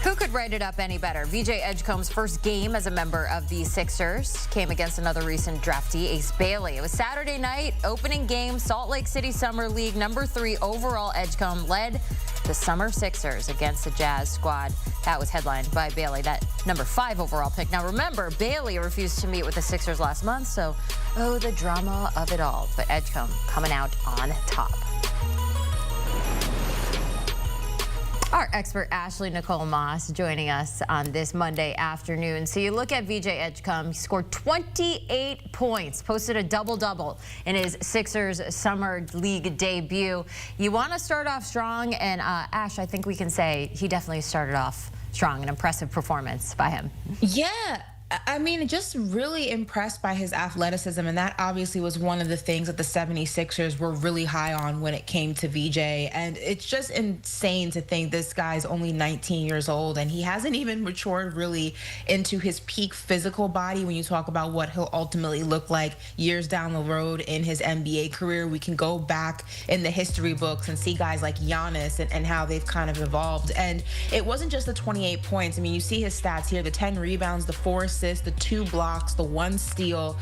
Who could write it up any better? VJ Edgecombe's first game as a member of the Sixers came against another recent draftee, Ace Bailey. It was Saturday night, opening game, Salt Lake City Summer League, #3 overall. Edgecombe led the Summer Sixers against the Jazz squad. That was headlined by Bailey, that #5 overall pick. Now remember, Bailey refused to meet with the Sixers last month, so the drama of it all. But Edgecombe coming out on top. Our expert Ashley Nicole Moss joining us on this Monday afternoon. So you look at VJ Edgecombe, he scored 28 points, posted a double-double in his Sixers Summer League debut. You want to start off strong, and Ash, I think we can say he definitely started off strong. An impressive performance by him. Yeah. I mean, just really impressed by his athleticism, and that obviously was one of the things that the 76ers were really high on when it came to VJ. And it's just insane to think this guy's only 19 years old, and he hasn't even matured really into his peak physical body. When you talk about what he'll ultimately look like years down the road in his NBA career, we can go back in the history books and see guys like Giannis and how they've kind of evolved. And it wasn't just the 28 points. I mean, you see his stats here, the 10 rebounds, the 4 assists, the 2 blocks, the 1 steal,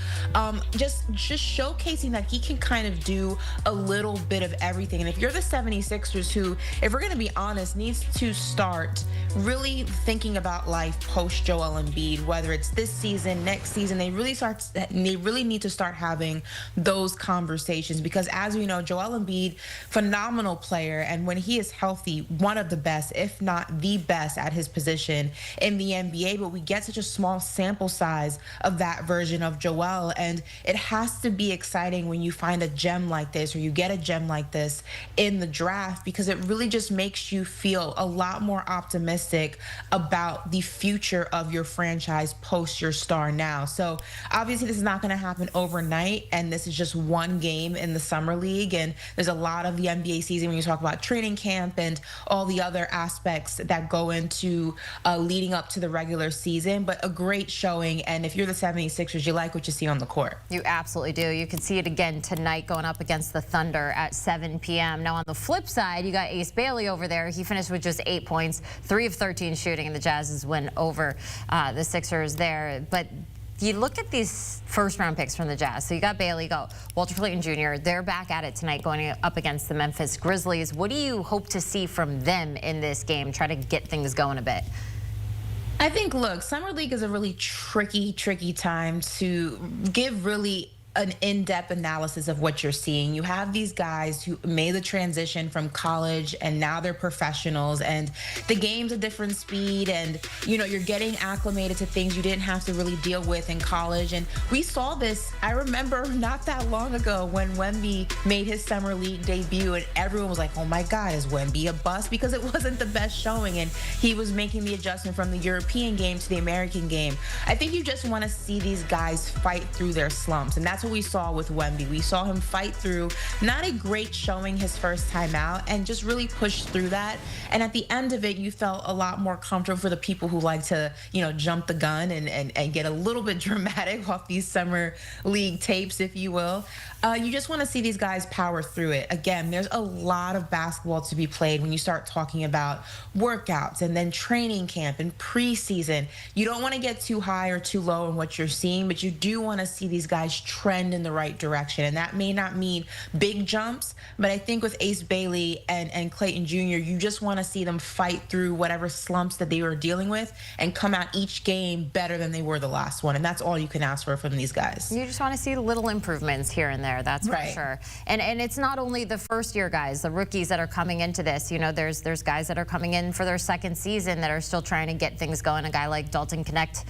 just showcasing that he can kind of do a little bit of everything. And if you're the 76ers, who, if we're going to be honest, needs to start really thinking about life post Joel Embiid, whether it's this season, next season, they really need to start having those conversations, because as we know, Joel Embiid, phenomenal player, and when he is healthy, one of the best, if not the best at his position in the NBA. But we get such a small sample size of that version of Joel, and it has to be exciting when you find a gem like this, or you get a gem like this in the draft, because it really just makes you feel a lot more optimistic about the future of your franchise post your star now. So obviously this is not going to happen overnight, and this is just one game in the Summer League, and there's a lot of the NBA season when you talk about training camp and all the other aspects that go into leading up to the regular season. But a great showing, and if you're the 76ers, you like what you see on the court. You absolutely do. You can see it again tonight going up against the Thunder at 7 p.m. Now on the flip side, you got Ace Bailey over there. He finished with just 8 points, 3 of 13 shooting, and the Jazz's win over the Sixers there. But you look at these first-round picks from the Jazz. So you got Bailey, you got Walter Clayton Jr. They're back at it tonight going up against the Memphis Grizzlies. What do you hope to see from them in this game? Try to get things going a bit. I think, look, Summer League is a really tricky time to give really an in-depth analysis of what you're seeing. You have these guys who made the transition from college and now they're professionals, and the game's a different speed, and you're getting acclimated to things you didn't have to really deal with in college. And we saw this, I remember not that long ago, when Wemby made his Summer League debut, and everyone was like, oh my God, is Wemby a bust? Because it wasn't the best showing, and he was making the adjustment from the European game to the American game. I think you just want to see these guys fight through their slumps, and that's what we saw with Wemby. We saw him fight through not a great showing his first time out, and just really push through that. And at the end of it, you felt a lot more comfortable for the people who like to, jump the gun and get a little bit dramatic off these Summer League tapes, if you will. You just want to see these guys power through it. Again, there's a lot of basketball to be played when you start talking about workouts and then training camp and preseason. You don't want to get too high or too low in what you're seeing, but you do want to see these guys trend in the right direction. And that may not mean big jumps, but I think with Ace Bailey and Clayton Jr., you just want to see them fight through whatever slumps that they were dealing with and come out each game better than they were the last one. And that's all you can ask for from these guys. You just want to see little improvements here and there, that's for sure. And it's not only the first-year guys, the rookies that are coming into this. There's guys that are coming in for their second season that are still trying to get things going. A guy like Dalton Connect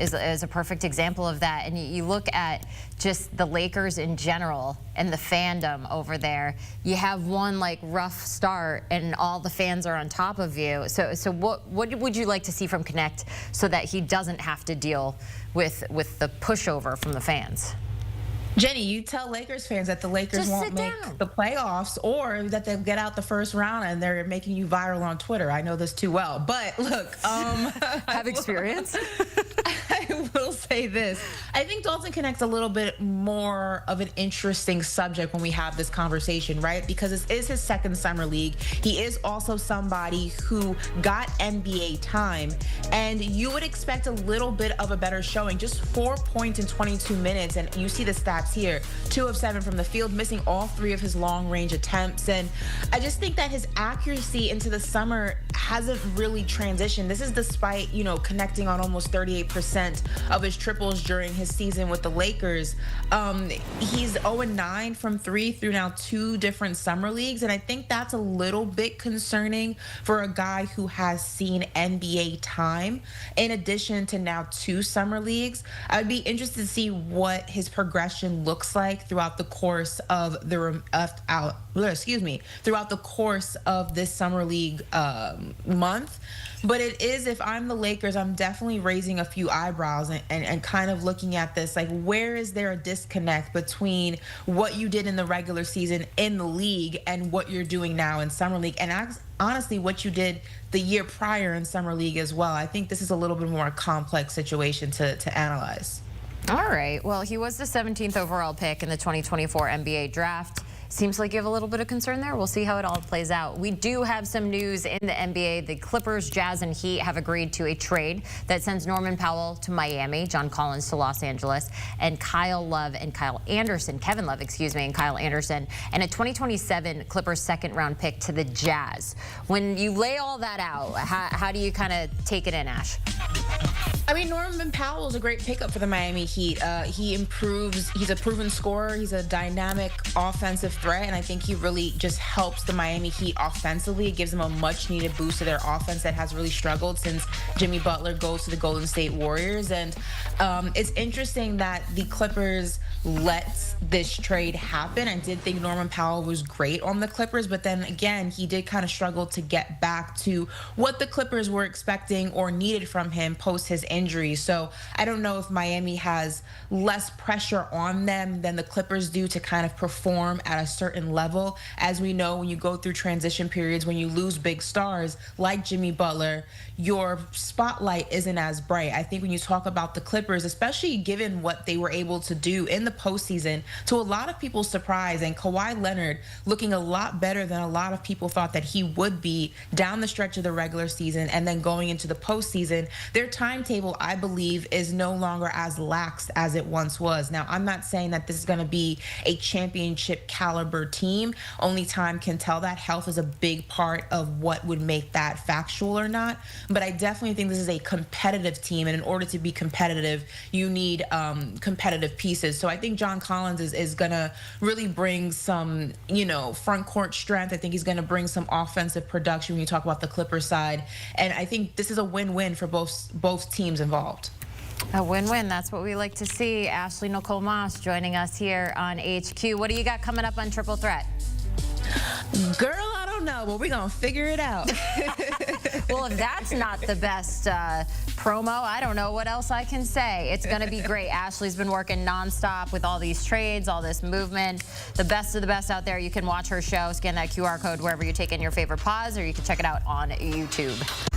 is a perfect example of that. And you look at just the Lakers in general and the fandom over there. You have one rough start and all the fans are on top of you. So what would you like to see from Connect so that he doesn't have to deal with the pushover from the fans? Jenny, you tell Lakers fans that the Lakers won't make the playoffs, or that they'll get out the first round, and they're making you viral on Twitter. I know this too well. But look, have experience. I I will say this. I think Dalton Connect's a little bit more of an interesting subject when we have this conversation, right? Because this is his second summer league. He is also somebody who got NBA time, and you would expect a little bit of a better showing. Just 4 points in 22 minutes, and you see the stats here. 2 of 7 from the field, missing all 3 of his long-range attempts. And I just think that his accuracy into the summer hasn't really transitioned. This is despite, connecting on almost 38% of his triples during his season with the Lakers. He's 0-9 from 3 through now 2 different summer leagues, and I think that's a little bit concerning for a guy who has seen NBA time in addition to now 2 summer leagues. I'd be interested to see what his progression looks like throughout the course of throughout the course of this summer league month. But it is, if I'm the Lakers, I'm definitely raising a few eyebrows and kind of looking at this, like, where is there a disconnect between what you did in the regular season in the league and what you're doing now in summer league, and honestly what you did the year prior in summer league as well. I think this is a little bit more complex situation to analyze. All right. Well, he was the 17th overall pick in the 2024 NBA draft. Seems like you have a little bit of concern there. We'll see how it all plays out. We do have some news in the NBA. The Clippers, Jazz, and Heat have agreed to a trade that sends Norman Powell to Miami, John Collins to Los Angeles, and Kevin Love, and Kyle Anderson, and a 2027 Clippers second-round pick to the Jazz. When you lay all that out, how do you kind of take it in, Ash? I mean, Norman Powell is a great pickup for the Miami Heat. He improves. He's a proven scorer. He's a dynamic offensive threat, and I think he really just helps the Miami Heat offensively. It gives them a much-needed boost to their offense that has really struggled since Jimmy Butler goes to the Golden State Warriors. And it's interesting that the Clippers let this trade happen. I did think Norman Powell was great on the Clippers, but then again, he did kind of struggle to get back to what the Clippers were expecting or needed from him post his injury. So I don't know if Miami has less pressure on them than the Clippers do to kind of perform at a certain level. As we know, when you go through transition periods, when you lose big stars like Jimmy Butler, your spotlight isn't as bright. I think when you talk about the Clippers, especially given what they were able to do in the postseason, to a lot of people's surprise, and Kawhi Leonard looking a lot better than a lot of people thought that he would be down the stretch of the regular season and then going into the postseason, their timetable, I believe, is no longer as lax as it once was. Now, I'm not saying that this is going to be a championship caliber team. Only time can tell that. Health is a big part of what would make that factual or not. But I definitely think this is a competitive team, and in order to be competitive, you need competitive pieces. So I think John Collins is going to really bring some, front court strength. I think he's going to bring some offensive production when you talk about the Clippers side. And I think this is a win-win for both teams involved. A win-win. That's what we like to see. Ashley Nicole Moss joining us here on HQ. What do you got coming up on Triple Threat? Girl, I don't know, but we're going to figure it out. Well, if that's not the best promo, I don't know what else I can say. It's going to be great. Ashley's been working nonstop with all these trades, all this movement. The best of the best out there. You can watch her show, scan that QR code wherever you take in your favorite pause, or you can check it out on YouTube.